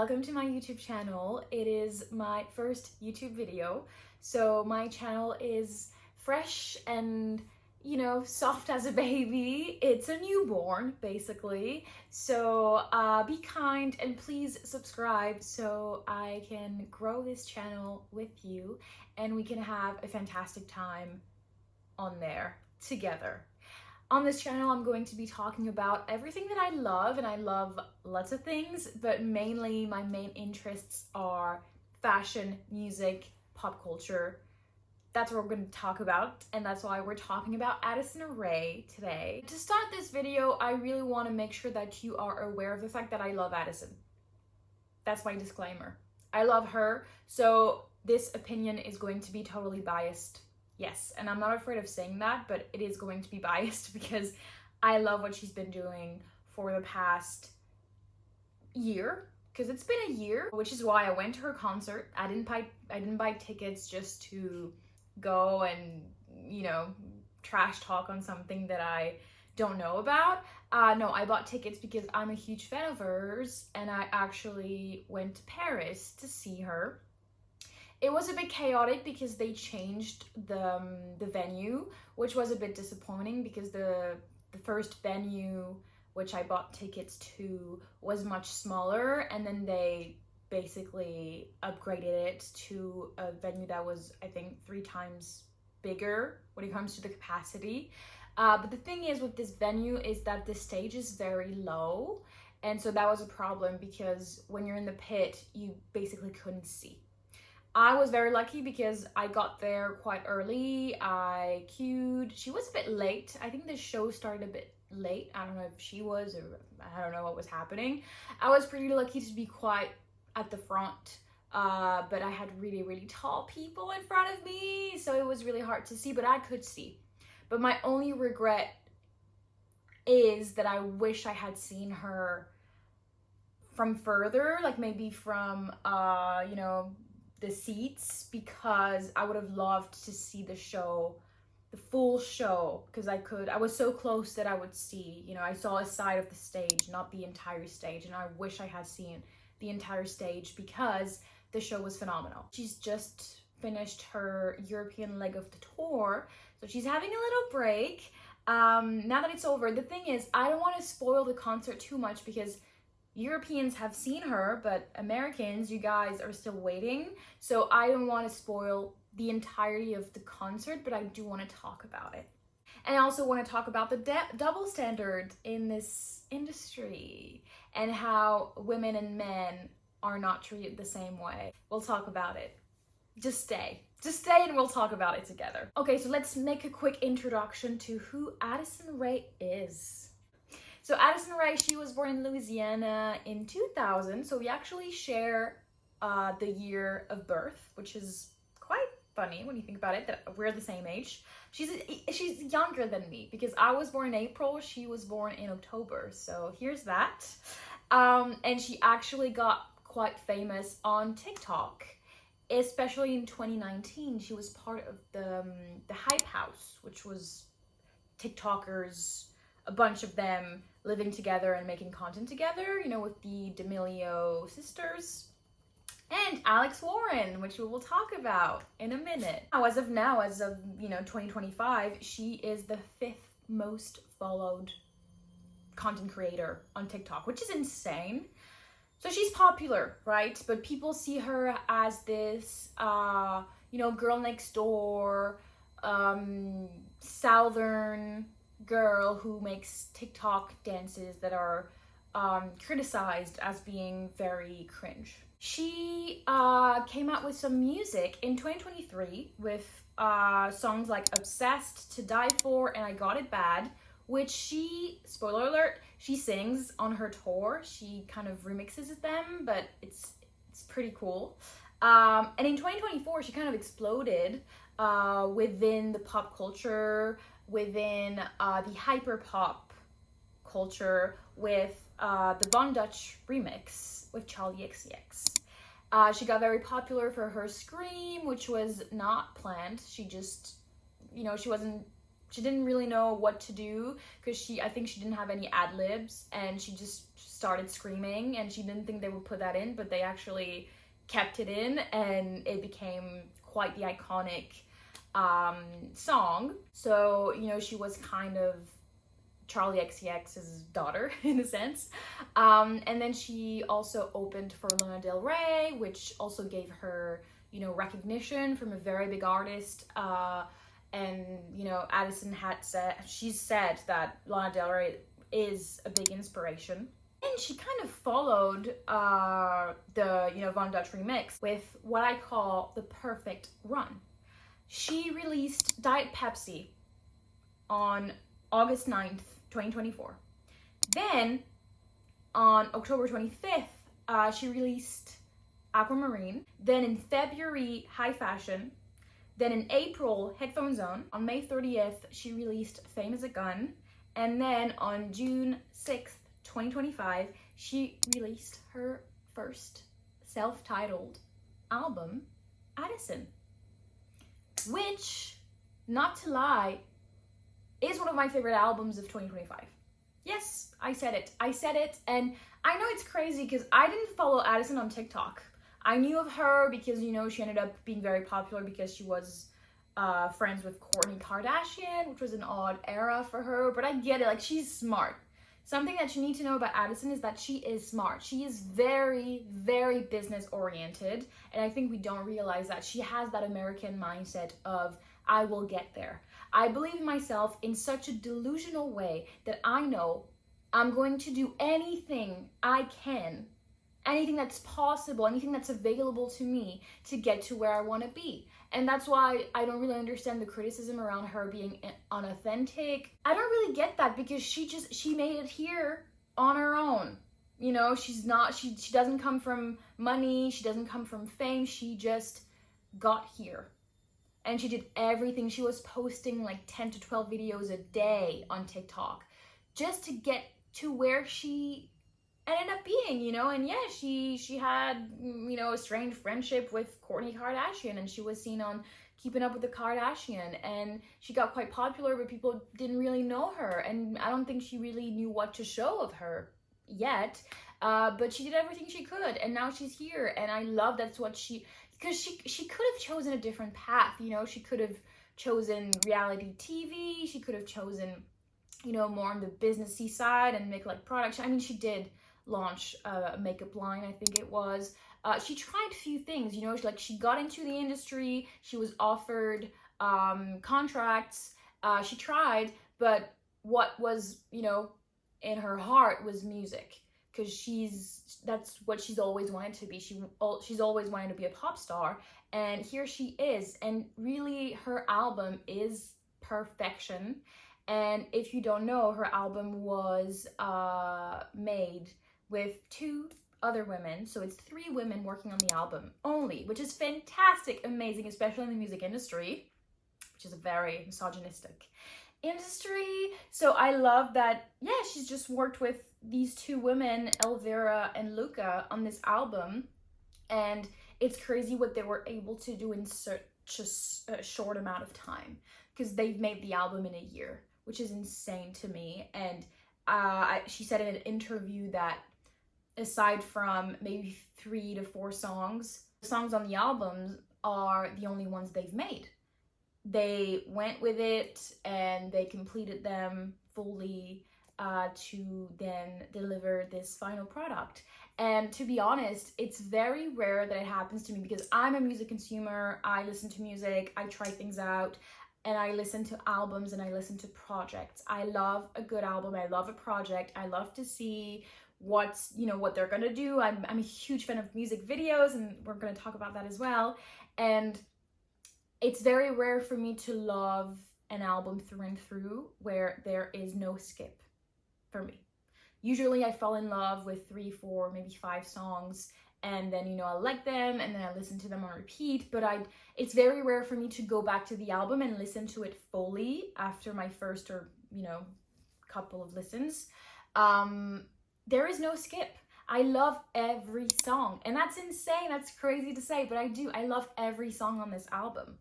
welcome to my YouTube channel. It is my first YouTube video, so my channel is fresh and, soft as a baby. It's a newborn, basically. So be kind and please subscribe so I can grow this channel with you and we can have a fantastic time on there together. On this channel, I'm going to be talking about everything that I love, and I love lots of things, but mainly my main interests are fashion, music, pop culture. That's what we're going to talk about, and that's why we're talking about Addison Rae today. To start this video, I really want to make sure that you are aware of the fact that I love Addison. That's my disclaimer. I love her, so this opinion is going to be totally biased. Yes, and I'm not afraid of saying that, but it is going to be biased because I love what she's been doing for the past year, because it's been a year, which is why I went to her concert. I didn't buy tickets just to go and, trash talk on something that I don't know about. No, I bought tickets because I'm a huge fan of hers, and I actually went to Paris to see her. It was a bit chaotic because they changed the venue, which was a bit disappointing because the first venue, which I bought tickets to, was much smaller, and then they basically upgraded it to a venue that was, I think, 3 times bigger when it comes to the capacity. But the thing is with this venue is that the stage is very low, and so that was a problem because when you're in the pit, you basically couldn't see. I was very lucky because I got there quite early. I queued. She was a bit late. I think the show started a bit late. I don't know if she was, or I don't know what was happening. I was pretty lucky to be quite at the front, but I had really, really tall people in front of me, so it was really hard to see, but I could see. But my only regret is that I wish I had seen her from further, like maybe from, the seats, because I would have loved to see the show, the full show, because I was so close that I would see, I saw a side of the stage, not the entire stage, and I wish I had seen the entire stage because the show was phenomenal. She's just finished her European leg of the tour, so she's having a little break. Now that it's over, the thing is, I don't want to spoil the concert too much because Europeans have seen her, but Americans, you guys are still waiting. So I don't want to spoil the entirety of the concert, but I do want to talk about it. And I also want to talk about the double standard in this industry and how women and men are not treated the same way. We'll talk about it. Just stay and we'll talk about it together. Okay, so let's make a quick introduction to who Addison Rae is. So Addison Rae, she was born in Louisiana in 2000, so we actually share the year of birth, which is quite funny when you think about it, that we're the same age. She's younger than me because I was born in April, she was born in October, so here's that. And she actually got quite famous on TikTok, especially in 2019. She was part of the Hype House, which was TikTokers, a bunch of them living together and making content together, with the D'Amelio sisters and Alex Warren, which we will talk about in a minute. As of 2025, she is the 5th most followed content creator on TikTok, which is insane. So she's popular, right? But people see her as this, girl next door, southern girl who makes TikTok dances that are criticized as being very cringe. She came out with some music in 2023 with songs like Obsessed, To Die For, and I Got It Bad, which she, spoiler alert, she sings on her tour. She kind of remixes them, but it's pretty cool. And in 2024, she kind of exploded within the pop culture, within the hyper pop culture with the Von Dutch remix with Charlie XCX. She got very popular for her Scream, which was not planned. She just, she wasn't She didn't really know what to do because I think she didn't have any ad libs, and she just started screaming, and she didn't think they would put that in, but they actually kept it in, and it became quite the iconic song. So, you know, she was kind of Charlie XCX's daughter in a sense. And then she also opened for Lana Del Rey, which also gave her, you know, recognition from a very big artist. And, you know, Addison she said that Lana Del Rey is a big inspiration. And she kind of followed the, you know, Von Dutch remix with what I call the perfect run. She released Diet Pepsi on August 9th, 2024. Then on October 25th, she released Aquamarine. Then in February, High Fashion. Then in April, Headphone Zone. On May 30th, she released Fame as a Gun. And then on June 6th, 2025, she released her first self-titled album, Addison, which, not to lie, is one of my favorite albums of 2025. Yes, I said it, and I know it's crazy because I didn't follow Addison on TikTok. I knew of her because, you know, she ended up being very popular because she was friends with Kourtney Kardashian, which was an odd era for her, but I get it, like, she's smart. Something that you need to know about Addison is that she is smart. She is very, very business oriented, and I think we don't realize that. She has that American mindset of, I will get there. I believe in myself in such a delusional way that I know I'm going to do anything I can, anything that's possible, anything that's available to me to get to where I want to be. And that's why I don't really understand the criticism around her being unauthentic. I don't really get that because she made it here on her own. You know, she doesn't come from money, she doesn't come from fame, she just got here. And she did everything. She was posting like 10 to 12 videos a day on TikTok just to get to where she ended up being, you know. And yeah, she had, you know, a strained friendship with Kourtney Kardashian, and she was seen on Keeping Up with the Kardashian, and she got quite popular, but people didn't really know her, and I don't think she really knew what to show of her yet, but she did everything she could, and now she's here, and I love that's what because she could have chosen a different path, you know. She could have chosen reality TV, she could have chosen, you know, more on the businessy side and make like products. I mean, she did launch a makeup line, I think it was. She tried a few things, you know, she got into the industry, she was offered contracts, she tried, but what was, you know, in her heart was music, because that's what she's always wanted to be. She's always wanted to be a pop star, and here she is, and really her album is perfection. And if you don't know, her album was made with 2 other women, so it's 3 women working on the album only, which is fantastic, amazing, especially in the music industry, which is a very misogynistic industry. So I love that, yeah, she's just worked with these 2 women, Elvira and Luca, on this album, and it's crazy what they were able to do in such a short amount of time, because they've made the album in a year, which is insane to me. And she said in an interview that aside from maybe 3 to 4 songs, the songs on the album are the only ones they've made. They went with it and they completed them fully to then deliver this final product. And to be honest, it's very rare that it happens to me, because I'm a music consumer, I listen to music, I try things out, and I listen to albums and I listen to projects. I love a good album, I love a project, I love to see what they're gonna do. I'm a huge fan of music videos, and we're gonna talk about that as well. And it's very rare for me to love an album through and through where there is no skip for me. Usually I fall in love with 3, 4, maybe 5 songs, and then, you know, I like them and then I listen to them on repeat, but it's very rare for me to go back to the album and listen to it fully after my first or, you know, couple of listens. There is no skip. I love every song, and that's insane, that's crazy to say, but I do. I love every song on this album,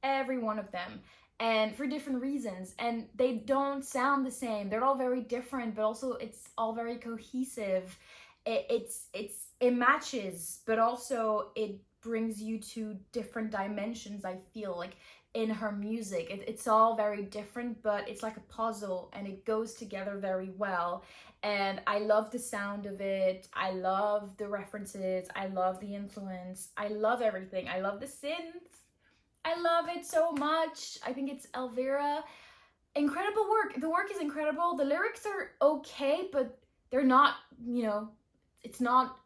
every one of them, and for different reasons, and they don't sound the same. They're all very different, but also it's all very cohesive. It matches, but also it brings you to different dimensions. I feel like in her music, it's all very different, but it's like a puzzle, and it goes together very well. And I love the sound of it. I love the references. I love the influence. I love everything. I love the synth. I love it so much. I think it's Elvira. Incredible work. The work is incredible. The lyrics are okay, but they're not, it's not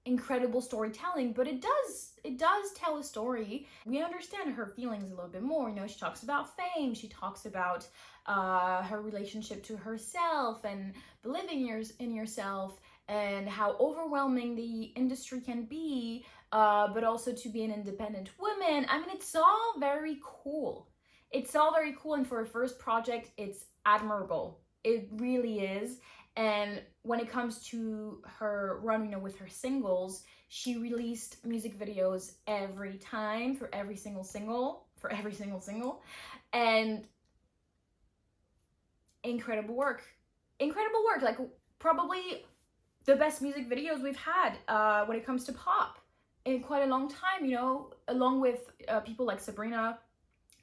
incredible storytelling, but it does tell a story. We understand her feelings a little bit more. She talks about fame. She talks about her relationship to herself and believing in yourself, and how overwhelming the industry can be, but also to be an independent woman. I mean, it's all very cool. It's all very cool, and for a first project, it's admirable. It really is. And when it comes to her run, with her singles, she released music videos every time for every single single, and incredible work. Like, probably the best music videos we've had when it comes to pop in quite a long time, along with people like Sabrina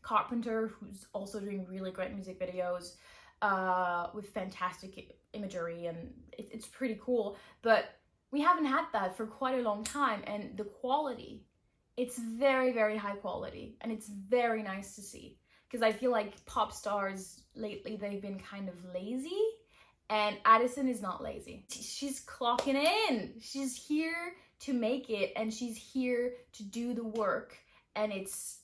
Carpenter, who's also doing really great music videos with fantastic imagery, and it's pretty cool. But we haven't had that for quite a long time, and the quality, it's very, very high quality, and it's very nice to see, because I feel like pop stars lately, they've been kind of lazy, and Addison is not lazy. She's clocking in. She's here to make it, and she's here to do the work, and it's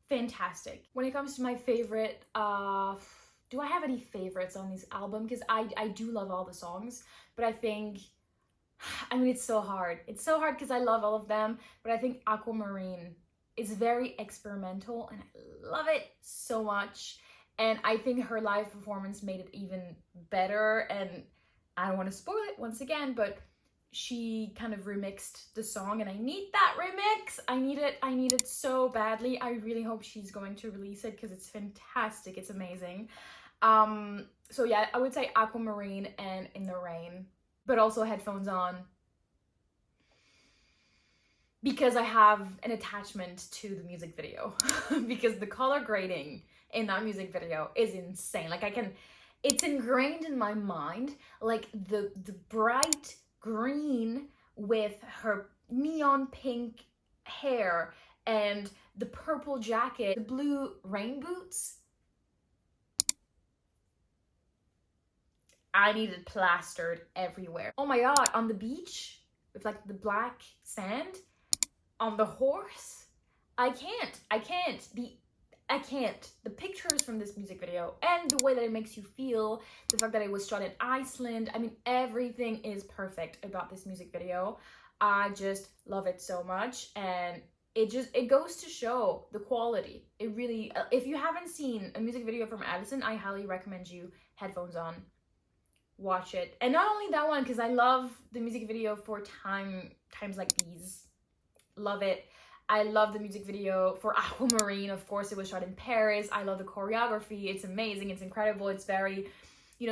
fantastic. When it comes to my favorite, do I have any favorites on this album? Because I do love all the songs, but I think, it's so hard. It's so hard because I love all of them, but I think Aquamarine is very experimental, and I love it so much. And I think her live performance made it even better, and I don't want to spoil it once again, but she kind of remixed the song, and I need that remix. I need it so badly. I really hope she's going to release it, because it's fantastic. It's amazing. So yeah, I would say Aquamarine and In the Rain, but also Headphones On, because I have an attachment to the music video because the color grading in that music video is insane. Like, it's ingrained in my mind, like the bright green with her neon pink hair and the purple jacket, the blue rain boots. I need it plastered everywhere. Oh my god, on the beach with like the black sand, on the horse. I can't. The pictures from this music video and the way that it makes you feel, the fact that it was shot in Iceland, everything is perfect about this music video. I just love it so much, and it goes to show the quality. It really, if you haven't seen a music video from Addison, I highly recommend you Headphones On. Watch it. And not only that one, because I love the music video for Times Like These. Love it. I love the music video for Aquamarine. Of course, it was shot in Paris. I love the choreography. It's amazing. It's incredible. It's very,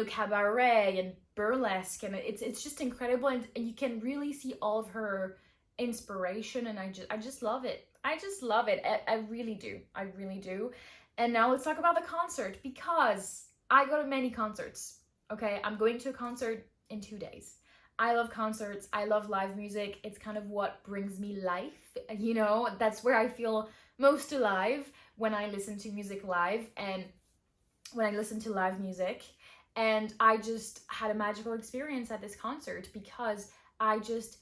cabaret and burlesque, and it's just incredible. And you can really see all of her inspiration, and I just love it. I just love it. I really do. I really do. And now let's talk about the concert, because I go to many concerts. Okay, I'm going to a concert in 2 days. I love concerts. I love live music. It's kind of what brings me life. That's where I feel most alive, when I listen to music live and when I listen to live music. And I just had a magical experience at this concert, because I just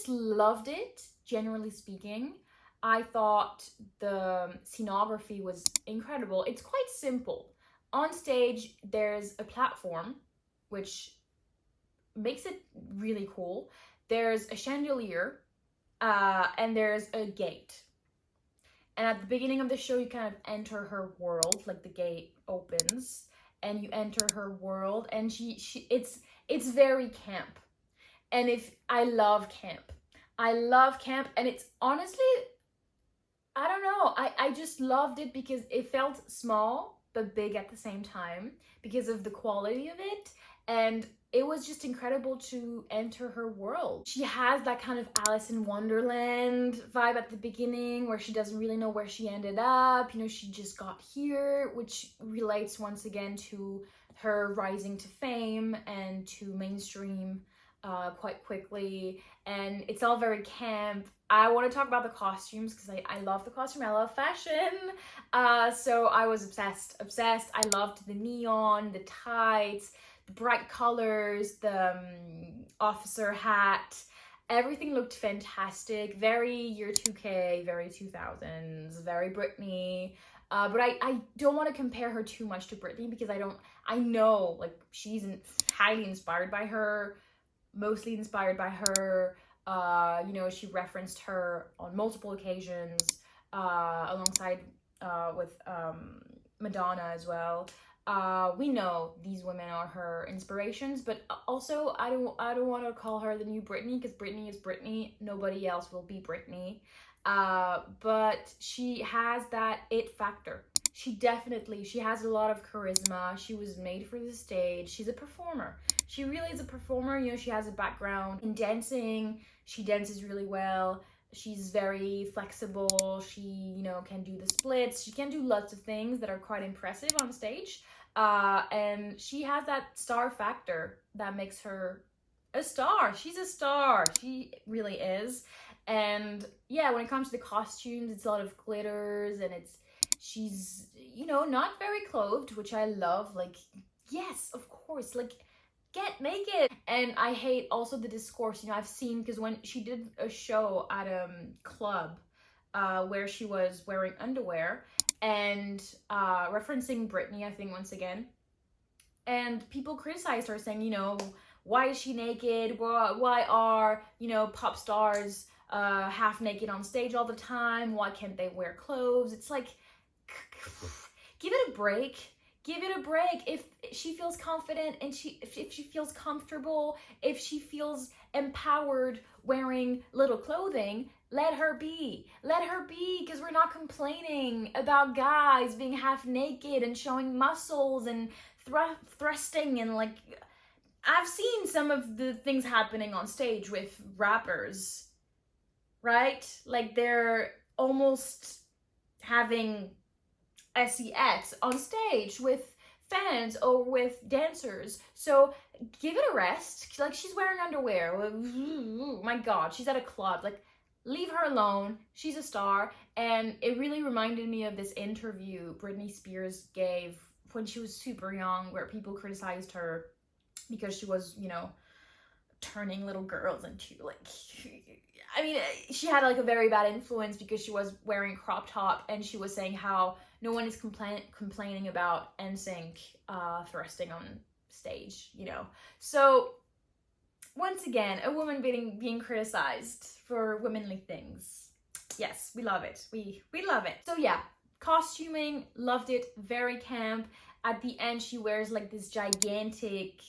loved it, generally speaking. I thought the scenography was incredible. It's quite simple. On stage, there's a platform, which makes it really cool. There's a chandelier, and there's a gate. And at the beginning of the show, you kind of enter her world, like the gate opens, and you enter her world, and it's very camp. And I love camp, and it's honestly, I don't know, I just loved it because it felt small but big at the same time because of the quality of it. And it was just incredible to enter her world. She has that kind of Alice in Wonderland vibe at the beginning where she doesn't really know where she ended up. You know, she just got here, which relates once again to her rising to fame and to mainstream quite quickly. And it's all very camp. I want to talk about the costumes because I love the costume. I love fashion. So I was obsessed. I loved the neon, the tights, the bright colors, the officer hat. Everything looked fantastic. Very year 2K, very 2000s, very Britney. But I don't want to compare her too much to Britney because I know like she's highly inspired by her, mostly inspired by her. You know, she referenced her on multiple occasions alongside with Madonna as well. We know these women are her inspirations, but also I don't want to call her the new Britney because Britney is Britney. Nobody else will be Britney. But she has that it factor. She has a lot of charisma. She was made for the stage. She's a performer. She really is a performer. You know, she has a background in dancing. She dances really well. She's very flexible. She, you know, can do the splits. She can do lots of things that are quite impressive on stage. And she has that star factor that makes her a star. She's a star. She really is. And yeah, when it comes to the costumes, it's a lot of glitters and she's, you know, not very clothed, which I love. Like, yes, of course, like, get naked. And I hate also the discourse, you know, I've seen, because when she did a show at a club where she was wearing underwear and referencing Britney, I think, once again, and people criticized her saying, you know, why is she naked? Why are, you know, pop stars half naked on stage all the time? Why can't they wear clothes? It's like, give it a break. Give it a break. If she feels confident and if she feels comfortable, if she feels empowered wearing little clothing, let her be. Let her be, because we're not complaining about guys being half naked and showing muscles and thrusting and like, I've seen some of the things happening on stage with rappers, right? Like they're almost having sex on stage with fans or with dancers. So give it a rest. Like, she's wearing underwear. My God, she's at a club. Like, leave her alone. She's a star. And it really reminded me of this interview Britney Spears gave when she was super young, where people criticized her because she was, you know, turning little girls into like, I mean, she had like a very bad influence because she was wearing crop top, and she was saying how no one is complaining about NSYNC thrusting on stage, you know. So once again, a woman being criticized for womanly things. Yes, we love it. We love it. So yeah, costuming, loved it. Very camp. At the end, she wears like this gigantic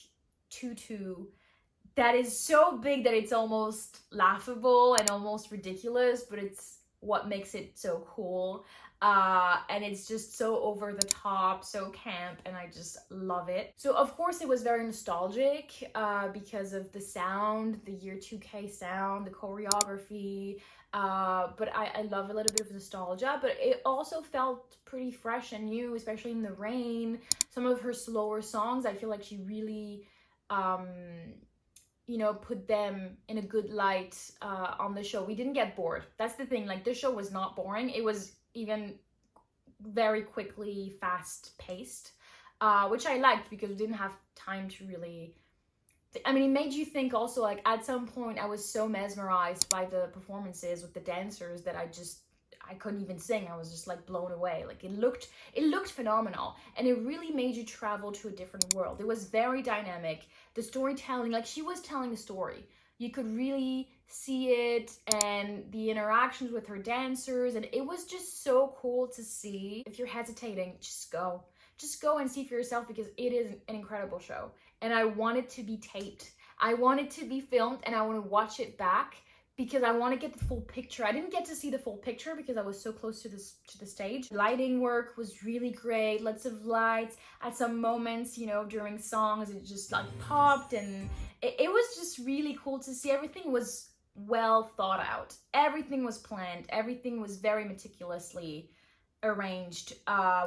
tutu that is so big that it's almost laughable and almost ridiculous, but it's what makes it so cool. And it's just so over the top, so camp, and I just love it. So of course it was very nostalgic because of the sound, the year 2K sound, the choreography, but I love a little bit of nostalgia, but it also felt pretty fresh and new, especially in the rain. Some of her slower songs, I feel like she really you know, put them in a good light on the show. We didn't get bored. That's the thing. Like, the show was not boring. It was even very quickly fast-paced, which I liked because we didn't have time to really... I mean, it made you think also, like, at some point I was so mesmerized by the performances with the dancers that I couldn't even sing. I was just like blown away. Like, it looked phenomenal, and it really made you travel to a different world. It was very dynamic. The storytelling, like, she was telling a story. You could really see it, and the interactions with her dancers, and it was just so cool to see. If you're hesitating, just go and see for yourself, because it is an incredible show. And I want it to be taped. I want it to be filmed, and I want to watch it back because I want to get the full picture. I didn't get to see the full picture because I was so close to the stage. Lighting work was really great, lots of lights. At some moments, you know, during songs, it just like popped, and it was just really cool to see. Everything was well thought out. Everything was planned. Everything was very meticulously arranged,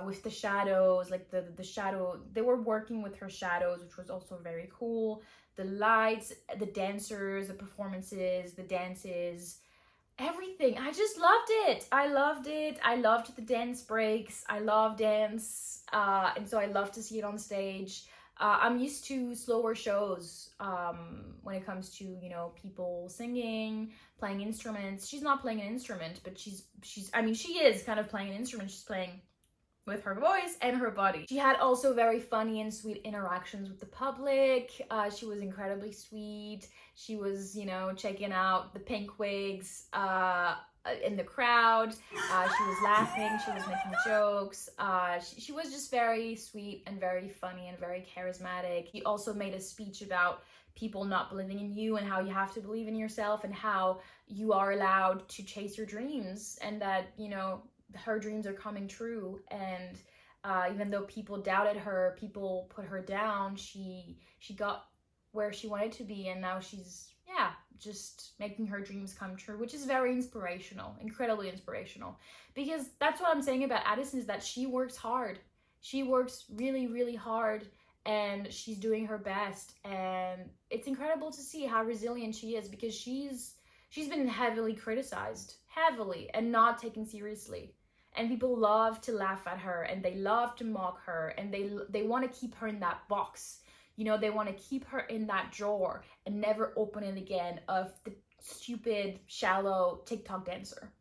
with the shadows, like the shadow, they were working with her shadows, which was also very cool. The lights, the dancers, the performances, the dances, everything. I just loved it. I loved it. I loved the dance breaks. I love dance, and so I love to see it on stage. I'm used to slower shows, when it comes to, you know, people singing, playing instruments. She's not playing an instrument, but I mean, she is kind of playing an instrument. She's playing with her voice and her body. She had also very funny and sweet interactions with the public. She was incredibly sweet. She was, you know, checking out the pink wigs in the crowd. She was laughing. She was making jokes. She was just very sweet and very funny and very charismatic. She also made a speech about people not believing in you and how you have to believe in yourself and how you are allowed to chase your dreams, and that, you know, her dreams are coming true. And even though people doubted her, people put her down, she got where she wanted to be, and now she's, yeah, just making her dreams come true, which is very inspirational, incredibly inspirational. Because that's what I'm saying about Addison, is that she works hard. She works really, really hard, and she's doing her best. And it's incredible to see how resilient she is, because she's been heavily criticized, heavily, and not taken seriously. And people love to laugh at her, and they love to mock her, and they want to keep her in that box. You know, they want to keep her in that drawer and never open it again, of the stupid, shallow TikTok dancer.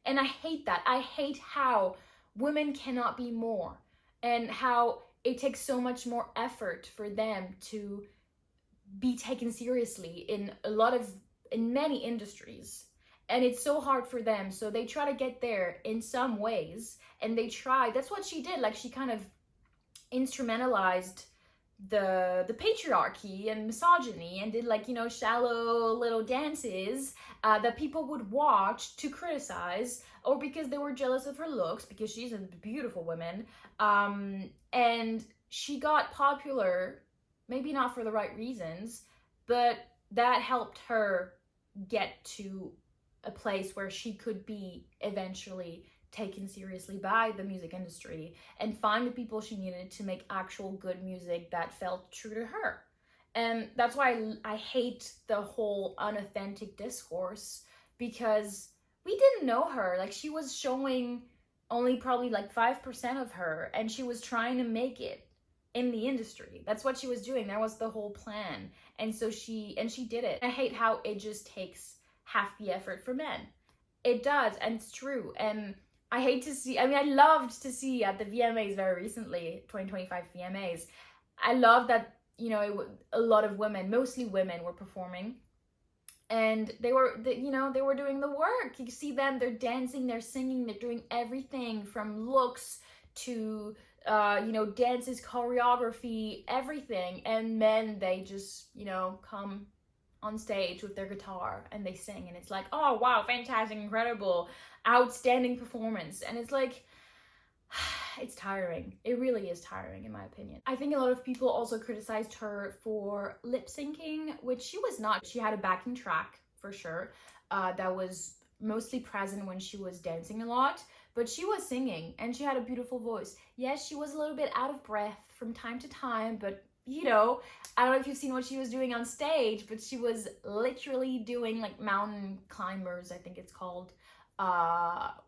And I hate that. I hate how women cannot be more, and how it takes so much more effort for them to be taken seriously in many industries. And it's so hard for them, so they try to get there in some ways, and that's what she did. Like, she kind of instrumentalized the patriarchy and misogyny, and did, like, you know, shallow little dances that people would watch to criticize, or because they were jealous of her looks, because she's a beautiful woman. And she got popular, maybe not for the right reasons, but that helped her get to a place where she could be eventually taken seriously by the music industry, and find the people she needed to make actual good music that felt true to her. And that's why I hate the whole unauthentic discourse, because we didn't know her. Like, she was showing only probably like 5% of her, and she was trying to make it in the industry. That's what she was doing. That was the whole plan. And so she did it. I hate how it just takes half the effort for men. It does, and it's true. And I hate to see, I mean, I loved to see at the VMAs very recently, 2025 VMAs, I love that, you know, a lot of women, mostly women, were performing, and they were doing the work. You see them, they're dancing, they're singing, they're doing everything from looks to, you know, dances, choreography, everything. And men, they just, you know, come on stage with their guitar and they sing, and it's like, oh wow, fantastic, incredible, outstanding performance. And it's like, it's tiring. It really is tiring, in my opinion. I think a lot of people also criticized her for lip syncing, which she was not. She had a backing track for sure, that was mostly present when she was dancing a lot, but she was singing, and she had a beautiful voice. Yes, she was a little bit out of breath from time to time, but you know, I don't know if you've seen what she was doing on stage, but she was literally doing like mountain climbers, I think it's called,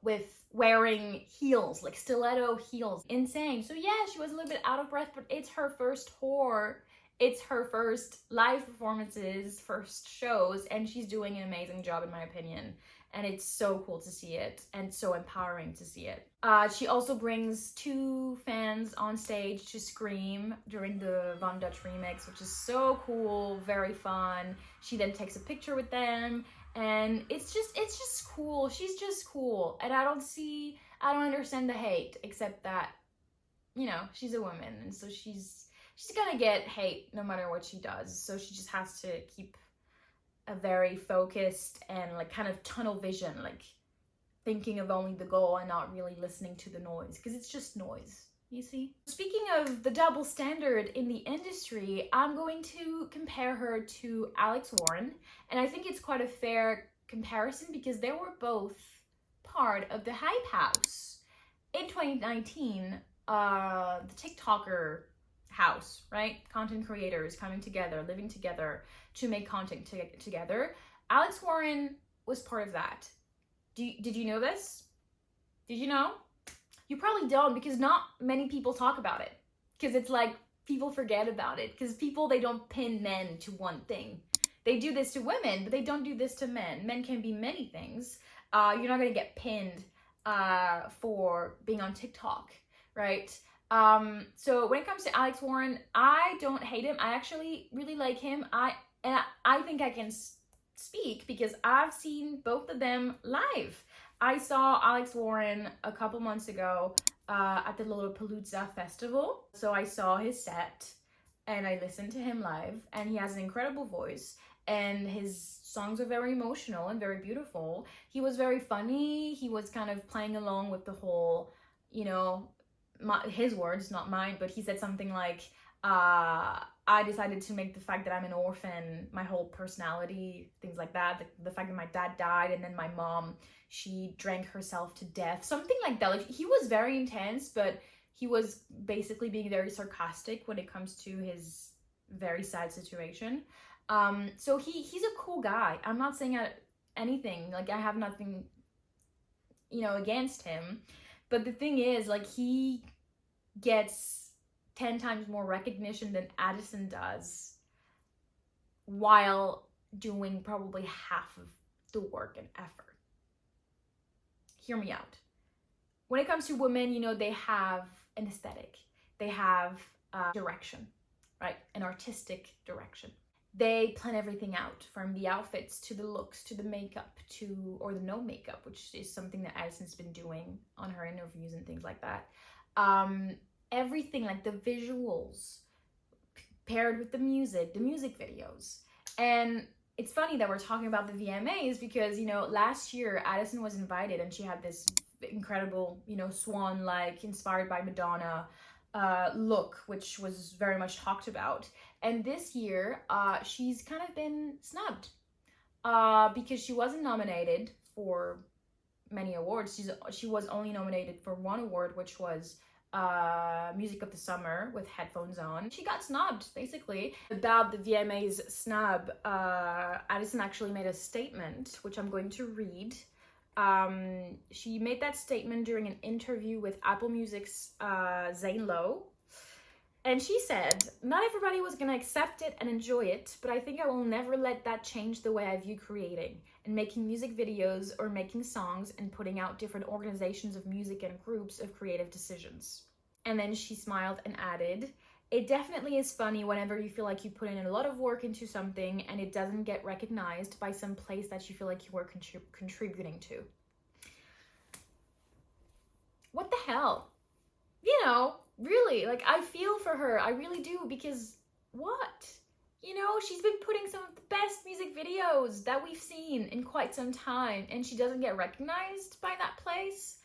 with wearing heels, like stiletto heels. Insane. So yeah, she was a little bit out of breath, but it's her first tour. It's her first live performances, first shows, and she's doing an amazing job, in my opinion. And it's so cool to see it, and so empowering to see it. She also brings 2 fans on stage to scream during the Von Dutch remix, which is so cool, very fun. She then takes a picture with them, and it's just cool. She's just cool, and I don't understand the hate, except that, you know, she's a woman, and so she's gonna get hate no matter what she does. So she just has to keep a very focused and like kind of tunnel vision, like thinking of only the goal and not really listening to the noise, because it's just noise, you see? Speaking of the double standard in the industry, I'm going to compare her to Alex Warren, and I think it's quite a fair comparison because they were both part of the Hype House in 2019, the TikToker house, right? Content creators coming together, living together to make content together. Alex Warren was part of that. Did you know this? Did you know? You probably don't, because not many people talk about it. Because it's like people forget about it. Because people, they don't pin men to one thing. They do this to women, but they don't do this to men. Men can be many things. You're not going to get pinned for being on TikTok, right? So when it comes to Alex Warren, I don't hate him. I actually really like him. I think I can speak because I've seen both of them live. I saw Alex Warren a couple months ago at the Lollapalooza festival. So I saw his set and I listened to him live, and he has an incredible voice and his songs are very emotional and very beautiful. He was very funny. He was kind of playing along with the whole, you know, his words, not mine, but he said something like, I decided to make the fact that I'm an orphan my whole personality, things like that. The fact that my dad died and then my mom, she drank herself to death, something like that. Like, he was very intense, but he was basically being very sarcastic when it comes to his very sad situation. So he's a cool guy. I'm not saying anything, like I have nothing, you know, against him. But the thing is, like, he gets 10 times more recognition than Addison does while doing probably half of the work and effort. Hear me out. When it comes to women, you know, they have an aesthetic. They have direction, right? An artistic direction. They plan everything out, from the outfits to the looks to the makeup or the no makeup, which is something that Addison's been doing on her interviews and things like that. Everything, like the visuals paired with the music videos. And it's funny that we're talking about the VMAs because, you know, last year Addison was invited and she had this incredible, you know, swan-like, inspired by Madonna look, which was very much talked about. And this year, she's kind of been snubbed because she wasn't nominated for many awards. She was only nominated for one award, which was Music of the Summer with Headphones On. She got snubbed, basically. About the VMAs snub, Addison actually made a statement, which I'm going to read. She made that statement during an interview with Apple Music's Zane Lowe. And she said, "Not everybody was gonna accept it and enjoy it, but I think I will never let that change the way I view creating and making music videos or making songs and putting out different organizations of music and groups of creative decisions." And then she smiled and added, "It definitely is funny whenever you feel like you put in a lot of work into something and it doesn't get recognized by some place that you feel like you were contributing to." What the hell? You know, really, like, I feel for her. I really do, because what? You know, she's been putting some of the best music videos that we've seen in quite some time, and she doesn't get recognized by that place.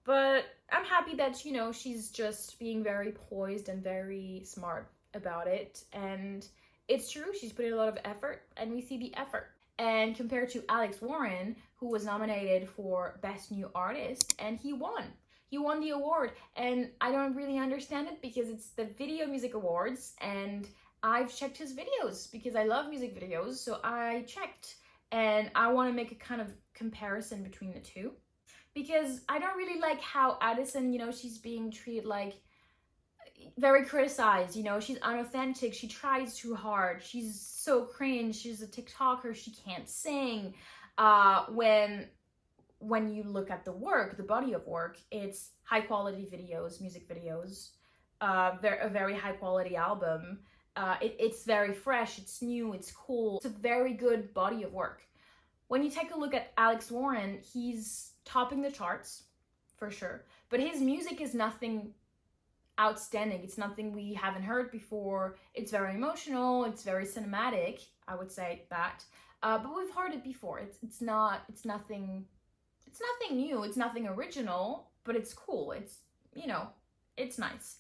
But I'm happy that, you know, she's just being very poised and very smart about it. And it's true, she's putting a lot of effort, and we see the effort. And compared to Alex Warren, who was nominated for Best New Artist, and he won. He won the award, and I don't really understand it because it's the Video Music Awards, and I've checked his videos because I love music videos, so I checked, and I want to make a kind of comparison between the two, because I don't really like how Addison, you know, she's being treated like very criticized, you know, she's unauthentic, she tries too hard, she's so cringe, she's a TikToker, she can't sing, when you look at the work, the body of work, it's high quality videos, music videos, a very high quality album. It's very fresh, it's new, it's cool. It's a very good body of work. When you take a look at Alex Warren, he's topping the charts, for sure. But his music is nothing outstanding. It's nothing we haven't heard before. It's very emotional, it's very cinematic, I would say that. but we've heard it before. It's nothing new. It's nothing original, but it's cool. It's, you know, it's nice.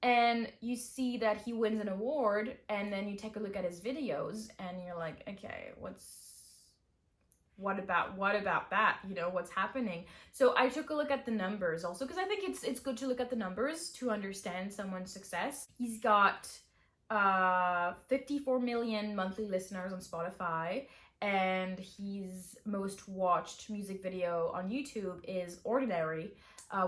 And you see that he wins an award, and then you take a look at his videos, and you're like, okay, what about that? You know, what's happening? So I took a look at the numbers also, because I think it's good to look at the numbers to understand someone's success. He's got 54 million monthly listeners on Spotify, and his most watched music video on YouTube is Ordinary,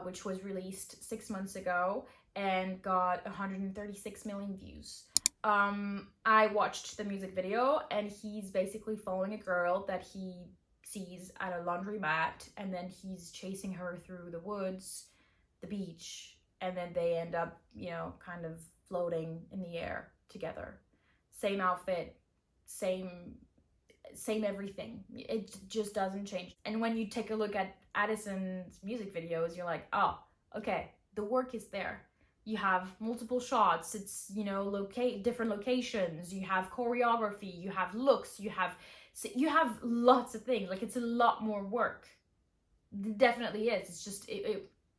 which was released 6 months ago and got 136 million views. I watched the music video, and he's basically following a girl that he sees at a laundromat, and then he's chasing her through the woods, the beach, and then they end up, you know, kind of floating in the air together. Same outfit, same everything. It just doesn't change. And when you take a look at Addison's music videos, you're like, oh, okay, the work is there. You have multiple shots, it's, you know, different locations, you have choreography, you have looks, you have lots of things. Like, it's a lot more work. It definitely is. It's just,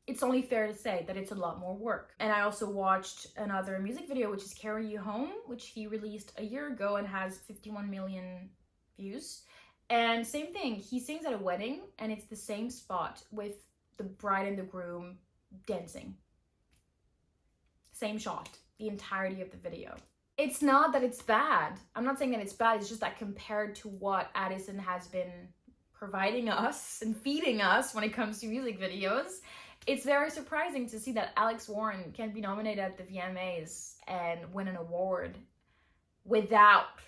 it's only fair to say that it's a lot more work. And I also watched another music video, which is Carry You Home, which he released a year ago and has 51 million views. And same thing, he sings at a wedding, and it's the same spot with the bride and the groom dancing. Same shot, the entirety of the video. It's not that it's bad. I'm not saying that it's bad. It's just that compared to what Addison has been providing us and feeding us when it comes to music videos, it's very surprising to see that Alex Warren can be nominated at the VMAs and win an award without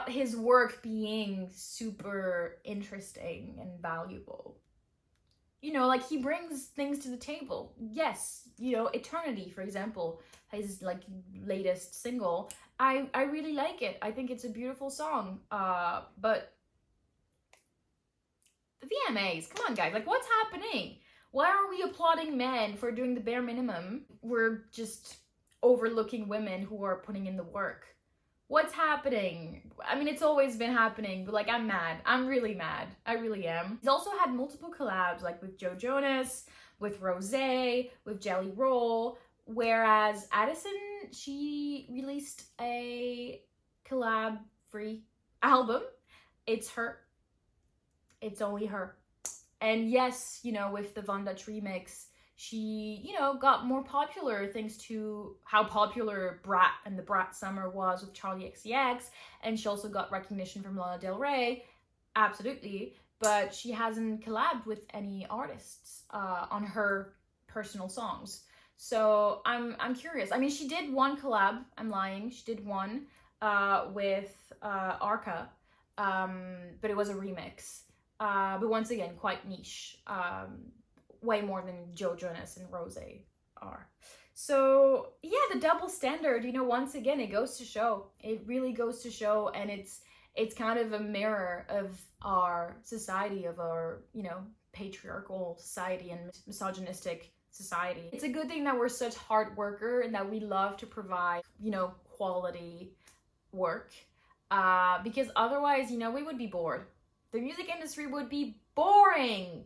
his work being super interesting and valuable. You know, like, he brings things to the table. Yes, you know, Eternity, for example, his, like, latest single. I really like it. I think it's a beautiful song. But the VMAs, come on, guys. Like, what's happening? Why are we applauding men for doing the bare minimum? We're just overlooking women who are putting in the work. What's happening? I mean, it's always been happening, but, like, I'm mad. I'm really mad. I really am. He's also had multiple collabs, like with Joe Jonas, with Rosé, with Jelly Roll, whereas Addison, she released a collab-free album. It's her. It's only her. And yes, you know, with the Von Dutch remix, she, you know, got more popular thanks to how popular Brat and the Brat Summer was with Charli XCX, and she also got recognition from Lana Del Rey, absolutely, but she hasn't collabed with any artists on her personal songs. So I'm curious. I mean, she did one collab, I'm lying, she did one with Arca, but it was a remix, but once again, quite niche. Way more than Joe Jonas and Rosé are. So yeah, the double standard, you know, once again, it goes to show. It really goes to show, and it's kind of a mirror of our society, of our, you know, patriarchal society and misogynistic society. It's a good thing that we're such hard worker and that we love to provide, you know, quality work, because otherwise, you know, we would be bored. The music industry would be boring,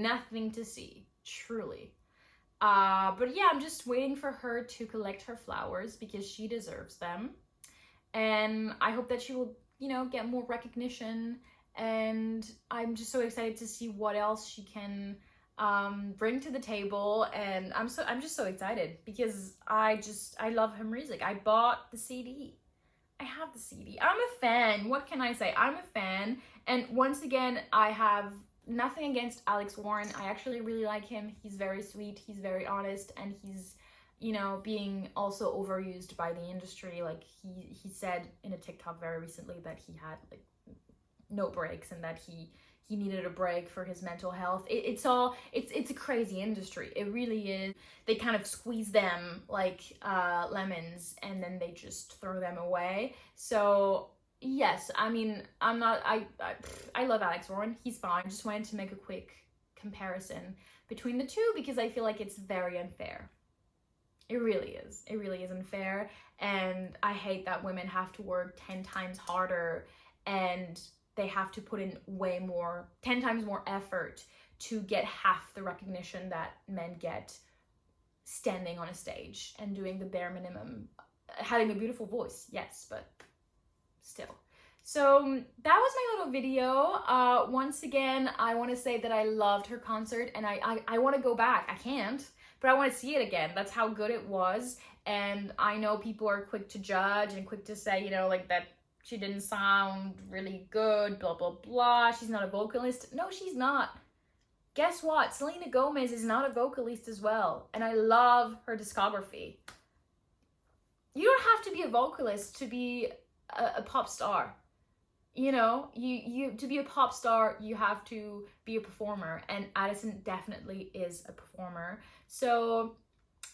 nothing to see, truly. But yeah, I'm just waiting for her to collect her flowers because she deserves them. And I hope that she will, you know, get more recognition. And I'm just so excited to see what else she can bring to the table. And I'm just so excited because I love her music. I bought the CD. I have the CD. I'm a fan. What can I say? I'm a fan. And once again, I have nothing against Alex Warren. I actually really like him. He's very sweet. He's very honest. And he's, you know, being also overused by the industry. Like, he said in a TikTok very recently that he had, like, no breaks and that he needed a break for his mental health. It's a crazy industry. It really is. They kind of squeeze them like lemons and then they just throw them away. So yes, I mean, I love Alex Warren. He's fine. I just wanted to make a quick comparison between the two because I feel like it's very unfair. It really is. It really isn't fair. And I hate that women have to work 10 times harder and they have to put in 10 times more effort to get half the recognition that men get standing on a stage and doing the bare minimum. Having a beautiful voice, yes, but still. So that was my little video. Once again, I want to say that I loved her concert and I want to go back. I can't, but I want to see it again. That's how good it was. And I know people are quick to judge and quick to say, you know, like that she didn't sound really good, blah, blah, blah. She's not a vocalist. No, she's not. Guess what? Selena Gomez is not a vocalist as well. And I love her discography. You don't have to be a vocalist to be a pop star. You know, you to be a pop star, you have to be a performer, and Addison definitely is a performer. So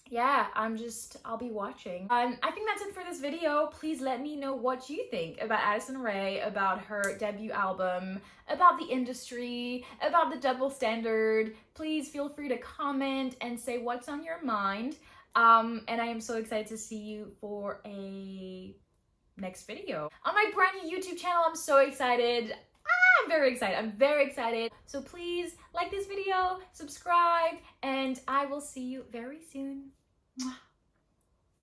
yeah, I'll be watching. I think that's it for this video. Please let me know what you think about Addison Rae, about her debut album, about the industry, about the double standard. Please feel free to comment and say what's on your mind. And I am so excited to see you for a next video on my brand new YouTube channel. I'm so excited. I'm very excited. I'm very excited. So please like this video, subscribe, and I will see you very soon. Mwah.